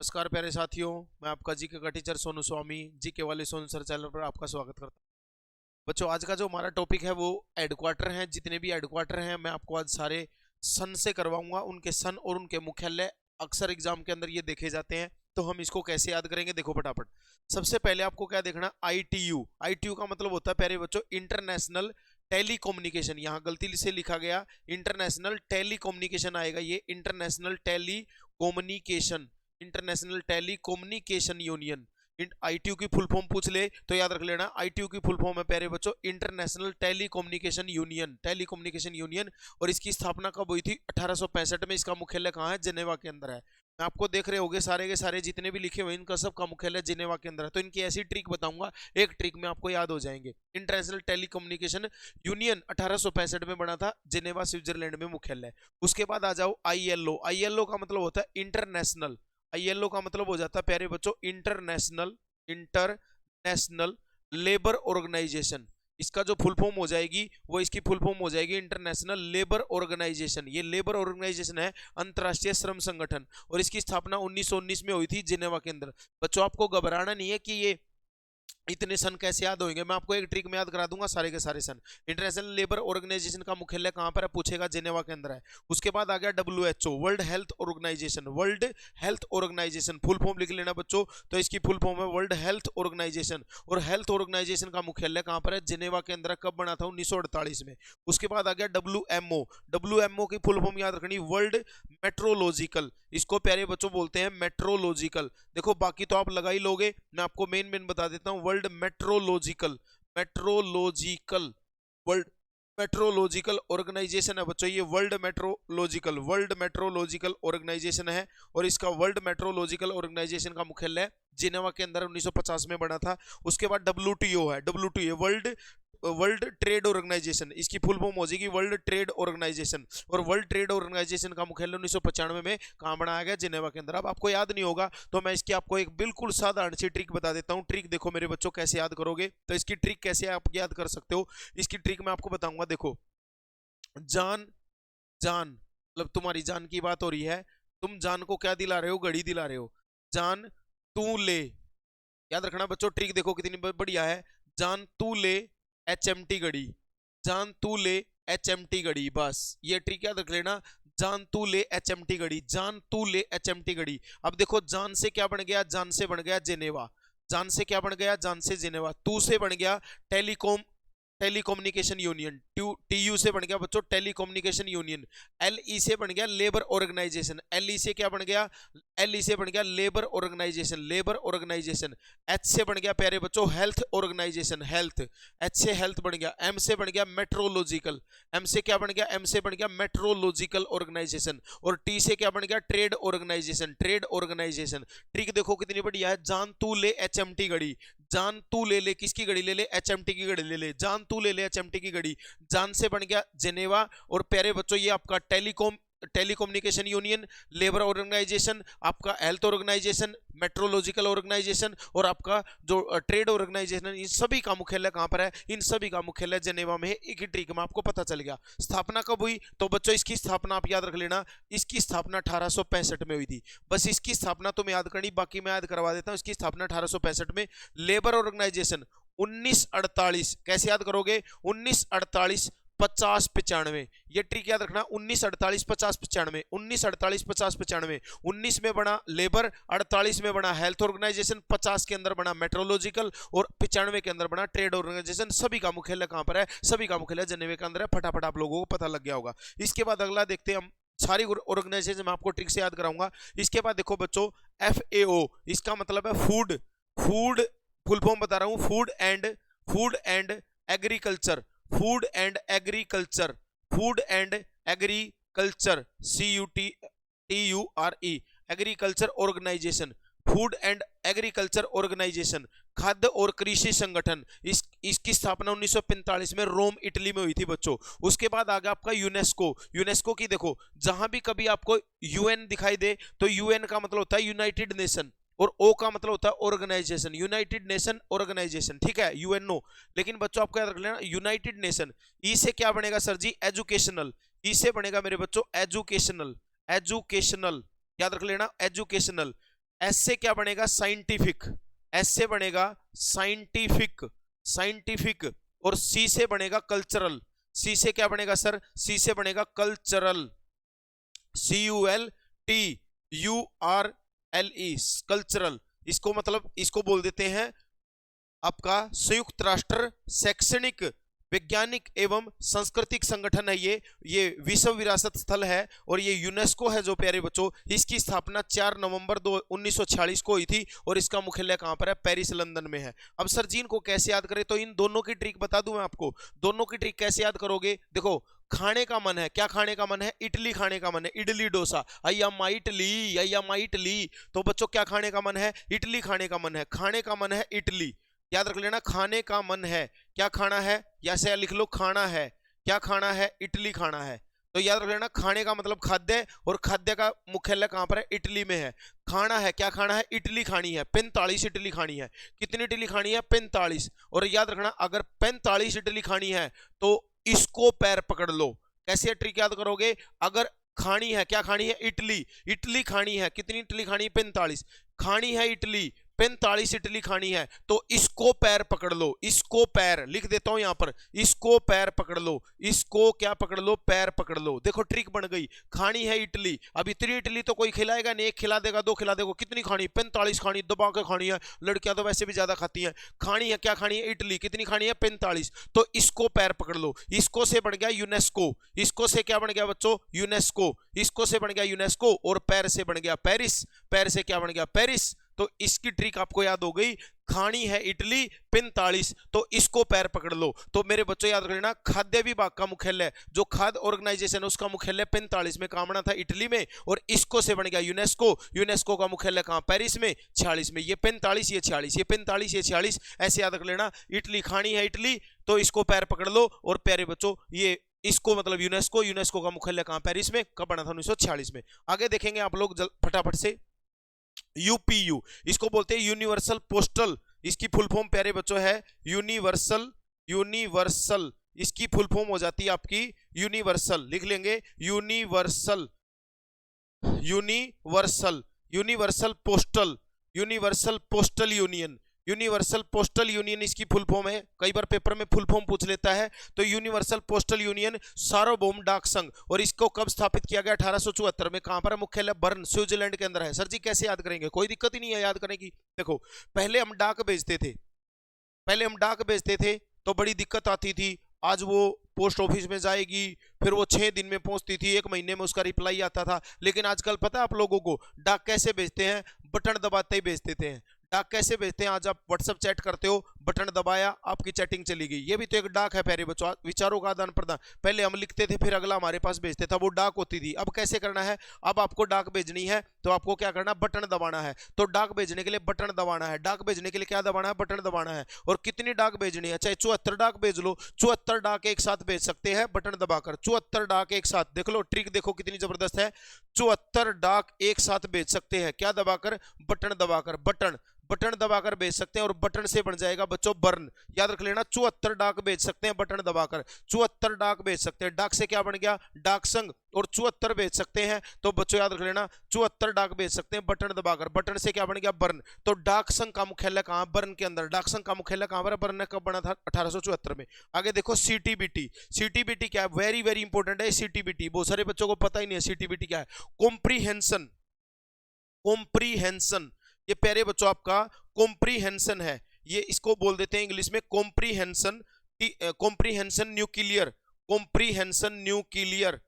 नमस्कार प्यारे साथियों। मैं आपका जीके का टीचर सोनू स्वामी जीके वाले सोनू सर चैनल पर आपका स्वागत करता हूं। बच्चों, आज का जो हमारा टॉपिक है वो हेडक्वार्टर हैं। जितने भी हेडक्वार्टर हैं मैं आपको आज सारे सन से करवाऊंगा। उनके सन और उनके मुख्यालय अक्सर एग्जाम के अंदर ये देखे जाते हैं, तो हम इसको कैसे याद करेंगे, देखो फटाफट। सबसे पहले आपको क्या देखना, ITU। ITU का मतलब होता है प्यारे बच्चों इंटरनेशनल टेलीकम्युनिकेशन। यहाँ गलती से लिखा गया इंटरनेशनल टेलीकम्युनिकेशन आएगा, ये international telecommunication, international telecommunication union. ITU की फुल फॉर्म पूछ ले तो याद रख लेना, ITU की फुल फॉर्म है प्यारे बच्चों international telecommunication union, telecommunication union. और इसकी स्थापना कब हुई थी? 1865 में। इसका मुख्यालय कहाँ है? जिनेवा के अंदर है। आपको देख रहे होगे सारे के सारे जितने भी लिखे हुए इनका सबका मुख्यालय जिनेवा के अंदर है। तो इनकी ऐसी ट्रिक बताऊंगा, एक ट्रिक में आपको याद हो जाएंगे। इंटरनेशनल टेलीकम्युनिकेशन यूनियन 1865 में बना था, जिनेवा स्विट्जरलैंड में मुख्यालय। उसके बाद आ जाओ ILO। ILO का मतलब होता है इंटरनेशनल, ILO का मतलब हो जाता है प्यारे बच्चों इंटरनेशनल, इंटरनेशनल लेबर ऑर्गेनाइजेशन। इसका जो फुल फॉर्म हो जाएगी वो इसकी फुल फॉर्म हो जाएगी इंटरनेशनल लेबर ऑर्गेनाइजेशन। ये लेबर ऑर्गेनाइजेशन है, अंतरराष्ट्रीय श्रम संगठन। और इसकी स्थापना 1919 में हुई थी जिनेवा के अंदर। बच्चों, आपको घबराना नहीं है कि ये इतने सन कैसे याद होंगे, मैं आपको एक ट्रिक में याद करा दूंगा सारे के सारे सन। इंटरनेशनल लेबर ऑर्गेनाइजेशन का मुख्यालय कहां पर है? पूछेगा, जिनेवा के अंदर है। उसके बाद आ गया WHO, world health organization. World health organization full form लिख लेना बच्चों, तो इसकी फुल फॉर्म है वर्ल्ड हेल्थ ऑर्गेनाइजेशन। और हेल्थ ऑर्गेनाइजेशन का मुख्यालय कहां पर है? जिनेवा के अंदर। कब बना था? 1948 में। उसके बाद आ गया WMO। WMO की फुल फॉर्म याद रखनी, वर्ल्ड मेट्रोलॉजिकल। इसको प्यारे बच्चों बोलते हैं मेट्रोलॉजिकल। देखो बाकी तो आप लगा ही लोगे, मैं आपको मेन मेन बता देता हूं। World meteorological, meteorological, world meteorological organization है बच्चों। ये world meteorological, world meteorological organization है। और इसका वर्ल्ड मेट्रोलॉजिकल ऑर्गेनाइजेशन का मुख्यालय जिनेवा के अंदर 1950 में बना था। उसके बाद WTO है, WTO world world trade organization. इसकी फुल फॉर्म हो जाएगी वर्ल्ड ट्रेड ऑर्गेनाइजेशन। और वर्ल्ड ट्रेड ऑर्गेनाइजेशन का मुख्यालय 1995 में कहां बनाया गया? जिनेवा के अंदर। अब आपको याद नहीं होगा तो मैं इसकी आपको एक बिल्कुल साधारण सी ट्रिक बता देता हूं। ट्रिक देखो मेरे बच्चों कैसे याद करोगे, तो इसकी ट्रिक कैसे आप याद कर सकते हो, इसकी ट्रिक मैं आपको बताऊंगा। देखो, जान, जान मतलब तुम्हारी जान की बात हो रही है, तुम जान को क्या दिला रहे हो? घड़ी दिला रहे हो। जान तू ले, याद रखना बच्चों, ट्रिक देखो कितनी बढ़िया है। जान तू ले HMT घड़ी, जान तू ले HMT घड़ी। बस ये ट्रिक याद रख लेना, जान तू ले HMT घड़ी, जान तू ले HMT घड़ी। अब देखो, जान से क्या बन गया? जान से बन गया जिनेवा। जान से क्या बन गया? जान से जिनेवा। तू से बन गया टेलीकॉम, टेलीकम्युनिकेशन यूनियन। TU से बन गया बच्चों टेलीकम्युनिकेशन यूनियन। LE से बन गया लेबर ऑर्गेनाइजेशन। LE से क्या बन गया? LE से बन गया labour organization, labour organization. H से बन गया प्यारे बच्चों हेल्थ ऑर्गेनाइजेशन, हेल्थ। H से हेल्थ बन गया। M से बन गया मेट्रोलॉजिकल। M से क्या बन गया? M से बन गया मेट्रोलॉजिकल ऑर्गेनाइजेशन। और T से क्या बन गया? Trade organization, trade organization. Trick देखो कितनी बढ़िया है। जान तू ले HMT घड़ी, जान तू ले ले किसकी घड़ी ले ले? HMT की घड़ी ले ले। जान तू ले ले HMT की घड़ी। जान से बन गया जिनेवा। और प्यारे बच्चों ये आपका टेलीकम्युनिकेशन यूनियन, लेबर ऑर्गेनाइजेशन, आपका हेल्थ ऑर्गेनाइजेशन, मेट्रोलॉजिकल ऑर्गेनाइजेशन और आपका जो ट्रेड ऑर्गेनाइजेशन, इन सभी का मुख्यालय कहां पर है? इन सभी का मुख्यालय जिनेवा में है। एक ही ट्रिक में आपको पता चल गया। स्थापना कब हुई? तो बच्चों इसकी स्थापना आप याद रख लेना, इसकी स्थापना 1865 में हुई थी। बस इसकी स्थापना तुम याद करनी, बाकी मैं याद करवा देता हूं। इसकी स्थापना 1865 में। लेबर ऑर्गेनाइजेशन 1948, कैसे याद करोगे? 1948 50 95, ये ट्रिक याद रखना। 1948 50 95, 1948 50 95। 19 में बना लेबर, 48 में बना हेल्थ ऑर्गेनाइजेशन, 50 के अंदर बना मेट्रोलॉजिकल और 95 के अंदर बना ट्रेड ऑर्गेनाइजेशन। सभी का मुख्यालय कहां पर है? सभी का मुख्यालय जिनेवा के अंदर है। फटाफट आप लोगों को पता लग गया होगा। इसके बाद अगला देखते हैं हम, सारी ऑर्गेनाइजेशन मैं आपको ट्रिक से याद कराऊंगा। इसके बाद देखो बच्चों FAO, इसका मतलब है फूड, फूड फुल फॉर्म बता रहा हूं, food and agriculture, food and agriculture, food and agriculture, CUTURE, agriculture organization, food and agriculture organization, खाद्य और कृषि संगठन। इसकी स्थापना 1945 में रोम इटली में हुई थी बच्चों। उसके बाद आ गया आपका यूनेस्को। यूनेस्को की देखो, जहां भी कभी आपको UN दिखाई दे तो UN का मतलब होता है यूनाइटेड नेशन, और O का मतलब होता है ऑर्गेनाइजेशन, यूनाइटेड नेशन ऑर्गेनाइजेशन, ठीक है, UNO। लेकिन बच्चों आपको याद रख लेना यूनाइटेड नेशन। ई से क्या बनेगा सर जी? एजुकेशनल। ई से बनेगा मेरे बच्चों एजुकेशनल, एजुकेशनल, याद रख लेना एजुकेशनल। एस से क्या बनेगा साइंटिफिक, एस से बनेगा साइंटिफिक, साइंटिफिक, और सी से बनेगा कल्चरल, सी से क्या बनेगा सर, सी से बनेगा कल्चरल, CULTURLE, कल्चरल। इसको मतलब इसको बोल देते हैं आपका संयुक्त राष्ट्र शैक्षणिक, वैज्ञानिक एवं सांस्कृतिक संगठन है ये विश्व विरासत स्थल है और ये यूनेस्को है जो प्यारे बच्चों। इसकी स्थापना 4 नवंबर 1946 को हुई थी और इसका मुख्यालय कहां पर है, पेरिस लंदन में है। अब सर जी इनको कैसे याद करें, तो इन दोनों की ट्रिक बता दूं मैं आपको। दोनों की ट्रिक कैसे याद करोगे, देखो खाने का मन है, क्या खाने का मन है, इडली खाने का मन है, इडली डोसा, अय्यम्मा इडली, अय्यम्मा इडली। तो बच्चों क्या खाने का मन है, इडली खाने का मन है, खाने का मन है इडली, याद रख लेना, खाने का मन है, क्या खाना है, या से लिख लो खाना है, क्या खाना है, इडली खाना है। तो याद रख लेना खाने का मतलब खाद्य और खाद्य का मुख्यालय कहां पर है, इटली में है। खाना है, क्या खाना है, इडली खानी है, 45 इडली खानी है। कितनी इडली खानी है, 45। और याद रखना अगर 45 इडली खानी है तो इसको पैर पकड़ लो। कैसे ट्रिक याद करोगे, अगर खानी है, क्या खानी है, इडली, इडली खानी है, कितनी इडली खानी है, 45 खानी है इडली, 45 इडली खानी है, तो इसको पैर पकड़ लो, इसको पैर लिख देता हूं यहां पर, इसको पैर पकड़ लो, इसको क्या पकड़ लो, पैर पकड़ लो। देखो ट्रिक बन गई, खानी है इडली, अब इतनी इडली तो कोई खिलाएगा नहीं, एक खिला देगा, दो खिला देगा, कितनी खानी, 45 खानी, दबा के खानी है, लड़कियां तो वैसे भी ज्यादा खाती हैं। खानी है, क्या खानी है, इडली, कितनी खानी है, 45, तो इसको पैर पकड़ लो। इसको से बन गया यूनेस्को, इसको से क्या बन गया बच्चों, यूनेस्को, इसको से बन गया यूनेस्को, और पैर से बन गया पेरिस, पैर से क्या बन गया, पेरिस। तो इसकी ट्रिक आपको याद हो गई, खानी है इडली 45, तो इसको पैर पकड़ लो। तो मेरे बच्चों याद रखना, खाद्य विभाग का मुख्यालय, जो खाद्य ऑर्गेनाइजेशन है उसका मुख्यालय 45 में, कामना था इटली में, और इसको से बन गया यूनेस्को, यूनेस्को का मुख्यालय कहां, पेरिस में, 46 में। ये 45, ये 46, ये 45, ये 46, ऐसे याद रख लेना। इटली खानी है इटली, तो इसको पैर पकड़ लो, और प्यारे बच्चों ये इसको मतलब यूनेस्को, यूनेस्को का मुख्यालय कहां, पेरिस में, कब बना था, 1946 में। आगे देखेंगे आप लोग फटाफट से। यूपीयू, इसको बोलते हैं यूनिवर्सल पोस्टल, इसकी फुल फॉर्म प्यारे बच्चों है यूनिवर्सल, यूनिवर्सल, इसकी फुल फॉर्म हो जाती है आपकी यूनिवर्सल, लिख लेंगे universal, universal, universal postal, universal postal union, universal postal union इसकी फुल फॉर्म है। कई बार पेपर में फुल फॉर्म पूछ लेता है, तो यूनिवर्सल पोस्टल यूनियन सार्वभौम डाक संघ। और इसको कब स्थापित किया गया, 1874 में। कहां पर मुख्यालय, बर्न, स्विट्जरलैंड के अंदर है। सर जी कैसे याद करेंगे, कोई दिक्कत ही नहीं है याद करने की। देखो पहले हम डाक भेजते थे, पहले हम डाक भेजते थे तो बड़ी दिक्कत आती थी। आज वो पोस्ट ऑफिस में जाएगी, फिर वो 6 दिन में पहुंचती थी, 1 महीने में उसका रिप्लाई आता था। लेकिन आजकल पता है आप लोगों को डाक कैसे भेजते हैं, बटन दबाते ही भेज देते हैं। डाक कैसे भेजते हैं, आज आप व्हाट्सएप चैट करते हो, बटन दबाया, आपकी चैटिंग चली गई। ये भी तो एक डाक है प्यारे बच्चों, विचारों का आदान प्रदान। पहले हम लिखते थे, फिर अगला हमारे पास भेजते था, वो डाक होती थी। अब कैसे करना है, अब आपको डाक भेजनी है तो आपको क्या करना, बटन दबाना है। तो डाक भेजने के लिए बटन दबाना है, डाक भेजने के लिए क्या दबाना है, बटन दबाना है। और कितनी डाक भेजनी है, चाहे 74 डाक भेज लो, 74 डाक एक साथ भेज सकते हैं बटन दबाकर। 74 डाक एक साथ, देख लो ट्रिक देखो कितनी जबरदस्त है। 74 डाक एक साथ भेज सकते हैं, क्या दबाकर, बटन दबाकर, बटन बटन दबाकर भेज सकते हैं, और बटन से बन जाएगा बच्चों बर्न। याद रख लेना 74 डाक भेज सकते हैं बटन दबाकर, 74 डाक भेज सकते हैं। डाक से क्या बन गया, डाक संघ, और 74 भेज सकते हैं, तो बच्चों याद रख लेना 74 डाक भेज सकते हैं बटन दबाकर, बटन से क्या बन गया, बर्न। तो डाक संघ का मुख्यालय कहां, बर्न के अंदर। डाक संघ का मुख्यालय कहां पर, बर्न। कब बना था, 1874 में। आगे देखो सीटीबीटी, सीटीबीटी क्या है, वेरी वेरी इंपॉर्टेंट है सीटीबीटी, बहुत सारे बच्चों को पता ही नहीं है सीटीबीटी क्या है। कॉम्प्रीहेंशन, कॉम्प्रीहेंशन, ये प्यारे बच्चों आपका कॉम्प्रीहेंशन है। ये इसको बोल देते हैं इंग्लिश में comprehension, comprehension nuclear, comprehension nuclear,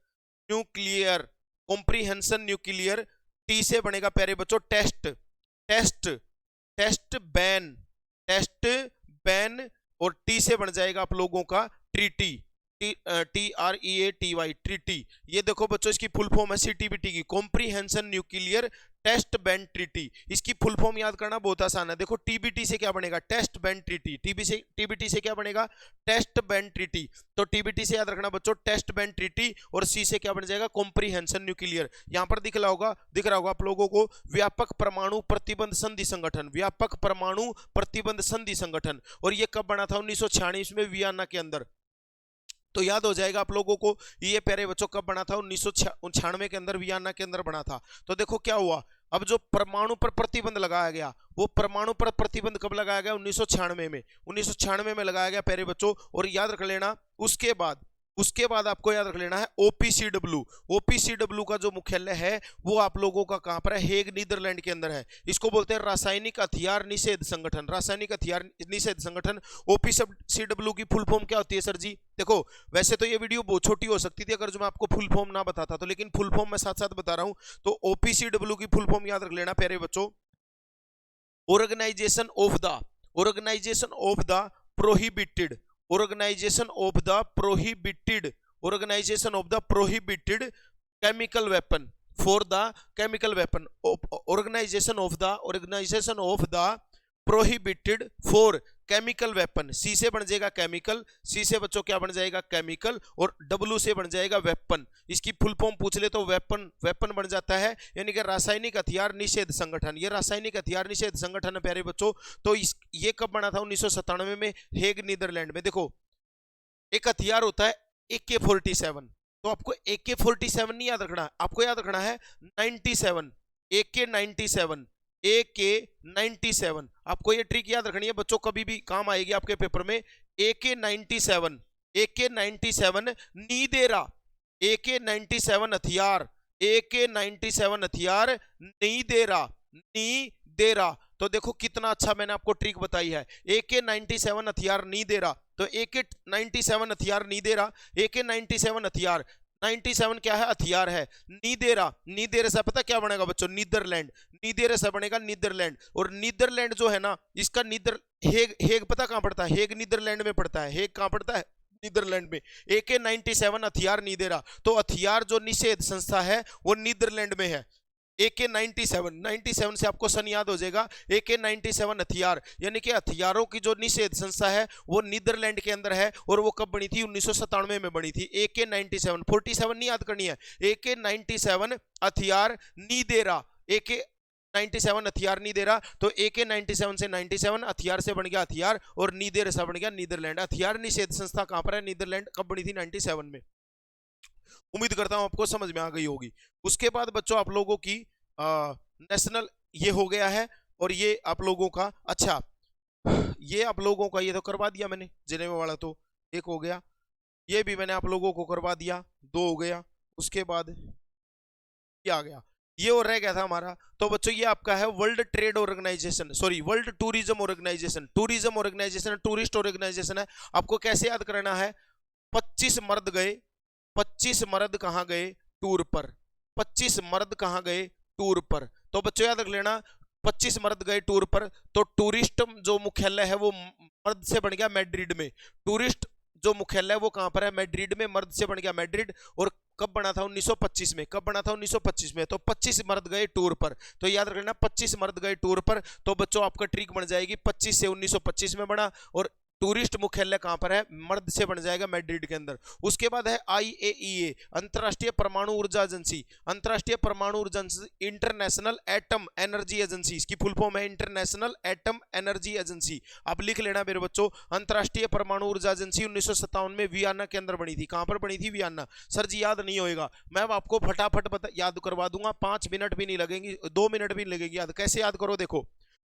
nuclear, comprehension nuclear. T से बनेगा प्यारे बच्चों test, test, test ban, test ban, और टी से बन जाएगा आप लोगों का ट्रीटी, TREATY, ट्रीटी। ये देखो बच्चों इसकी फुल फॉर्म है सीटीबीटी की, comprehension nuclear test ban treaty. इसकी फुल फॉर्म याद करना बहुत आसान है। देखो टीबीटी से क्या बनेगा, टेस्ट बैन ट्रीटी, टीबीटी से क्या बनेगा, टेस्ट बैन ट्रीटी। तो टीबीटी से याद रखना बच्चों टेस्ट बैन ट्रीटी, और सी से क्या बन जाएगा, कॉम्प्रीहेंशन न्यूक्लियर। यहां पर दिख रहा होगा आप लोगों को व्यापक परमाणु प्रतिबंध संधि संगठन, व्यापक परमाणु प्रतिबंध संधि संगठन। और ये कब बना था, 1996 में वियना के अंदर। तो याद हो जाएगा आप लोगों को, ये प्यारे बच्चों कब बना था, 1996 के अंदर वियना के अंदर बना था। तो देखो क्या हुआ, अब जो परमाणु पर प्रतिबंध लगाया गया, वो परमाणु पर प्रतिबंध कब लगाया गया? 1996 में। 1996 में लगाया गया प्यारे बच्चों। और याद रख लेना उसके बाद आपको याद रख लेना है ओपीसीडब्ल्यू। ओपीसीडब्ल्यू का जो मुख्यालय है वो आप लोगों का कहां पर है? हेग, नीदरलैंड के अंदर है। इसको बोलते हैं रासायनिक हथियार निषेध संगठन। रासायनिक हथियार निषेध संगठन। ओपीसीडब्ल्यू की फुल फॉर्म क्या होती है सर जी? देखो वैसे तो ये वीडियो बहुत छोटी हो सकती थी अगर जो मैं आपको फुल फॉर्म ना बताता, तो लेकिन फुल फॉर्म मैं साथ साथ बता रहा हूं। तो ओपीसीडब्ल्यू की फुल फॉर्म याद रख लेना प्यारे बच्चों, organization of the prohibited, organization of the prohibited chemical weapon for the chemical weapon, organization of the prohibited for chemical weapon। सी से बन जाएगा केमिकल, सी से बच्चों क्या बन जाएगा? केमिकल, और डब्ल्यू से बन जाएगा वेपन। इसकी फुल फॉर्म पूछ ले तो वेपन बन जाता है, यानी कि रासायनिक हथियार निषेध संगठन। ये रासायनिक हथियार निषेध संगठन है प्यारे बच्चों। तो ये कब बना था? 1997 में हेग, नीदरलैंड में। देखो एक हथियार होता है AK-47, तो आपको AK-47 नहीं याद रखना, आपको याद रखना है 97, AK-97। आपको ये ट्रिक याद रखनी है बच्चों, कभी भी काम आएगी आपके पेपर में। AK-97 नीदेरा, AK-97 हथियार, AK-97 हथियार नी दे रहा। तो देखो कितना अच्छा मैंने आपको ट्रिक बताई है। AK-97 हथियार नहीं दे रहा, तो AK-97 हथियार नहीं दे रहा। AK-97 हथियार, 97 क्या है? हथियार है। नी दे रहा से पता क्या बनेगा बच्चों? नीदरलैंड। नीदेरा से बनेगा नीदरलैंड। और नीदरलैंड जो है ना, इसका हेग पता कहां पड़ता है? हेग नीदरलैंड में पड़ता है। हेग कहां पड़ता है? नीदरलैंड में। AK-97 हथियार नहीं दे रहा, तो हथियार जो निषेध संस्था है वो नीदरलैंड में है। AK-97 से आपको सन याद हो जाएगा। AK-97 हथियार यानी कि हथियारों की जो निषेध संस्था है वो नीदरलैंड के अंदर है। और वो कब बनी थी? 1997 में बनी थी। AK-97 47 नहीं याद करनी है। AK-97 हथियार नहीं दे रहा, AK-97 हथियार नहीं दे रहा, तो AK-97 से 97 हथियार से बन गया हथियार, और नीदेर से बन गया नीदरलैंड। हथियार निषेध संस्था कहां पर है? नीदरलैंड। कब बनी थी? 97 में। उम्मीद करता हूं आपको समझ में आ गई होगी। उसके बाद बच्चों आप लोगों की नेशनल ये हो गया है, और ये आप लोगों का अच्छा, ये आप लोगों का ये तो करवा दिया मैंने, जिनेवा वाला तो एक हो गया, ये भी मैंने आप लोगों को करवा दिया, 2 हो गया। उसके बाद ये आ गया, ये और रह गया था हमारा। तो बच्चों ये आपका है world trade organization, sorry world tourism organization. Tourism organization tourist organization है। आपको कैसे याद करना है? 25 मर्द गए, 25 मर्द कहां गए? टूर पर। 25 मर्द कहां गए? टूर पर। तो बच्चों याद रख लेना 25 मर्द गए टूर पर। तो टूरिस्ट जो मुख्यालय है वो मर्द से बन गया मैड्रिड में। टूरिस्ट जो मुख्यालय है वो कहां पर है? मैड्रिड में। मर्द से बन गया मैड्रिड। और कब बना था? 1925 में। कब बना था? 1925 में। तो 25 मर्द गए टूर पर। तो याद रखना 25 मर्द गए टूर पर। तो बच्चों आपका ट्रिक बन जाएगी 25 से 1925 में बना, और टूरिस्ट मुख्यालय कहां पर है? मर्द से बन जाएगा मैड्रिड के अंदर। उसके बाद है IAEA, अंतरराष्ट्रीय परमाणु ऊर्जा एजेंसी। अंतरराष्ट्रीय परमाणु ऊर्जा agency, international atom energy agency, इसकी फुल फॉर्म है इंटरनेशनल एटम एनर्जी एजेंसी। आप लिख लेना मेरे बच्चों, अंतरराष्ट्रीय परमाणु ऊर्जा एजेंसी 1957 में वियना के अंदर बनी थी। कहां पर बनी थी? वियना। सर जी याद नहीं होएगा, मैं आपको फटाफट याद करवा दूंगा, 5 मिनट भी नहीं लगेंगे, 2 मिनट भी नहीं लगेगी याद। कैसे याद करो? देखो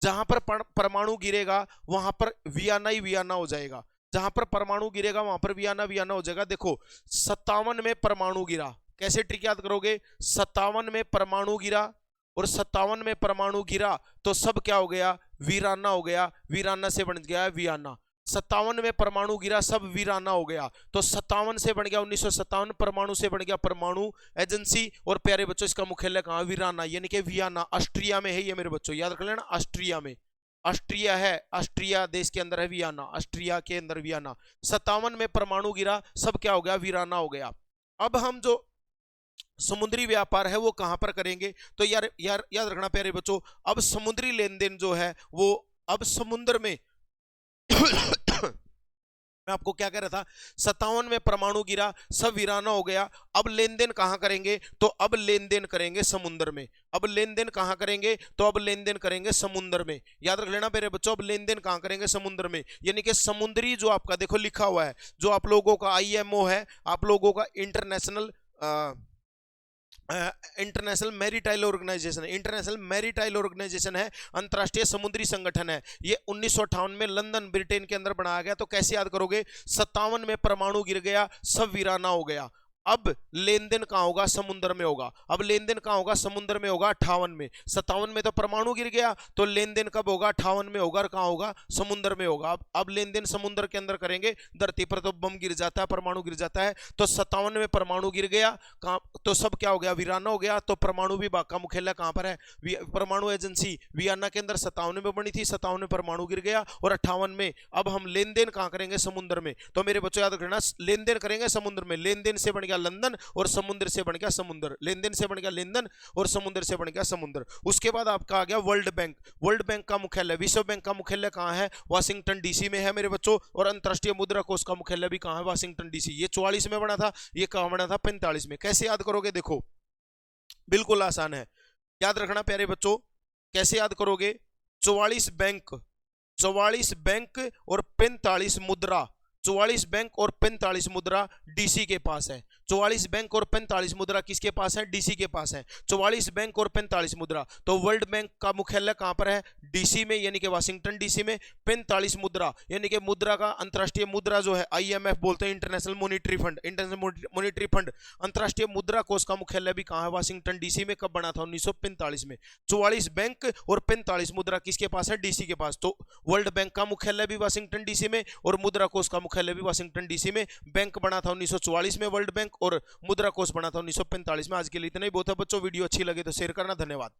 जहां पर परमाणु गिरेगा वहां पर वियना ही वियना हो जाएगा। जहां पर परमाणु गिरेगा वहां पर वियना वियना हो जाएगा। देखो 57 में परमाणु गिरा, कैसे ट्रिक याद करोगे? 57 में परमाणु गिरा, और 57 में परमाणु गिरा तो सब क्या हो गया? वीराना हो गया। वीराना से बन गया वियना। 57 में परमाणु गिरा, सब वीराना हो गया। तो 57 से बन गया 1957, परमाणु से बन गया परमाणु एजेंसी। और प्यारे बच्चों इसका मुख्यालय कहां? वीराना, यानी कि वियना, ऑस्ट्रिया में है ये मेरे बच्चों, याद रख लेना ऑस्ट्रिया में। ऑस्ट्रिया है, ऑस्ट्रिया देश के अंदर है वियना, ऑस्ट्रिया के अंदर वियना। 57 में परमाणु गिरा, सब क्या हो गया? वीराना हो गया। अब हम जो समुद्री व्यापार है वो कहां पर करेंगे? तो यार याद रखना प्यारे बच्चों, अब समुद्री लेन देन जो है वो अब समुद्र में मैं आपको क्या कह रहा था? 57 में परमाणु गिरा, सब वीराना हो गया। अब लेन देन कहां करेंगे? तो अब लेन देन करेंगे समुद्र में। अब लेन देन कहां करेंगे? तो अब लेन देन करेंगे समुद्र में। याद रख लेना मेरे बच्चों, अब लेन देन कहां करेंगे? समुद्र में। यानी कि समुद्री जो आपका देखो लिखा हुआ है, जो आप लोगों का IMO है, आप लोगों का इंटरनेशनल इंटरनेशनल मैरीटाइल ऑर्गेनाइजेशन है, इंटरनेशनल मैरीटाइल ऑर्गेनाइजेशन है, अंतर्राष्ट्रीय समुद्री संगठन है। ये 1958 में लंदन ब्रिटेन के अंदर बनाया गया। तो कैसे याद करोगे, 57 में परमाणु गिर गया, सब वीराना हो गया। अब लेन देन कहां होगा, समुद्र में होगा। अब लेन देन कहां होगा, समुद्र में होगा 58 में। 57 में तो परमाणु गिर गया, तो लेन देन कब होगा, 58 में होगा। और कहां होगा, समुद्र में होगा। अब लेन देन समुद्र के अंदर करेंगे, धरती पर तो बम गिर जाता है, परमाणु गिर जाता है। तो 57 में परमाणु गिर गया, तो सब क्या हो गया, वीराना हो गया। तो परमाणु विभाग का मुख्यालय कहां पर है, परमाणु एजेंसी वियना के अंदर 57 में बनी थी, 57 में परमाणु गिर गया। और 58 में अब हम लेन देन कहां करेंगे, समुद्र में। तो मेरे बच्चों याद रखना, लेन देन करेंगे समुद्र में। लेन देन से बन गया लंदन, और समुद्र से बन गया समुद्र। लेन देन से बन गया लेन, और समुद्र से बन गया समुद्र। उसके बाद आपका आ गया वर्ल्ड बैंक। वर्ल्ड बैंक का मुख्यालय, विश्व बैंक का मुख्यालय कहां है, वाशिंगटन डीसी में है मेरे बच्चों। और अंतरराष्ट्रीय मुद्रा कोष का मुख्यालय भी कहां है, वाशिंगटन डीसी। ये 44 में बना था, ये कहां बना था, 45 में। कैसे याद करोगे, देखो बिल्कुल आसान है, याद रखना प्यारे बच्चों। कैसे याद करोगे, 44 बैंक, 44 बैंक और 45 मुद्रा, 44 बैंक और 45 मुद्रा डीसी के पास है। 44 बैंक और 45 मुद्रा किसके पास है, डीसी के पास है। 44 बैंक और 45 मुद्रा। तो वर्ल्ड बैंक का मुख्यालय कहां पर है, डीसी में, यानी कि वाशिंगटन डीसी में। 45 मुद्रा यानी कि मुद्रा का, अंतरराष्ट्रीय मुद्रा जो है, आईएमएफ बोलते हैं, international monetary fund, international monetary fund, अंतरराष्ट्रीय मुद्रा कोष का मुख्यालय भी कहां है, वाशिंगटन डीसी में। कब बना था, 1945 में। 44 बैंक और 45 मुद्रा किसके पास है, डीसी के पास। तो वर्ल्ड बैंक का मुख्यालय भी वाशिंगटन डीसी में, और मुद्रा कोष का मुख्यालय भी वाशिंगटन डीसी में। बैंक बना था 1944 में वर्ल्ड बैंक, और मुद्रा कोष बना था 1945 में। आज के लिए इतना ही बहुत है बच्चों। वीडियो अच्छी लगे तो शेयर करना। धन्यवाद।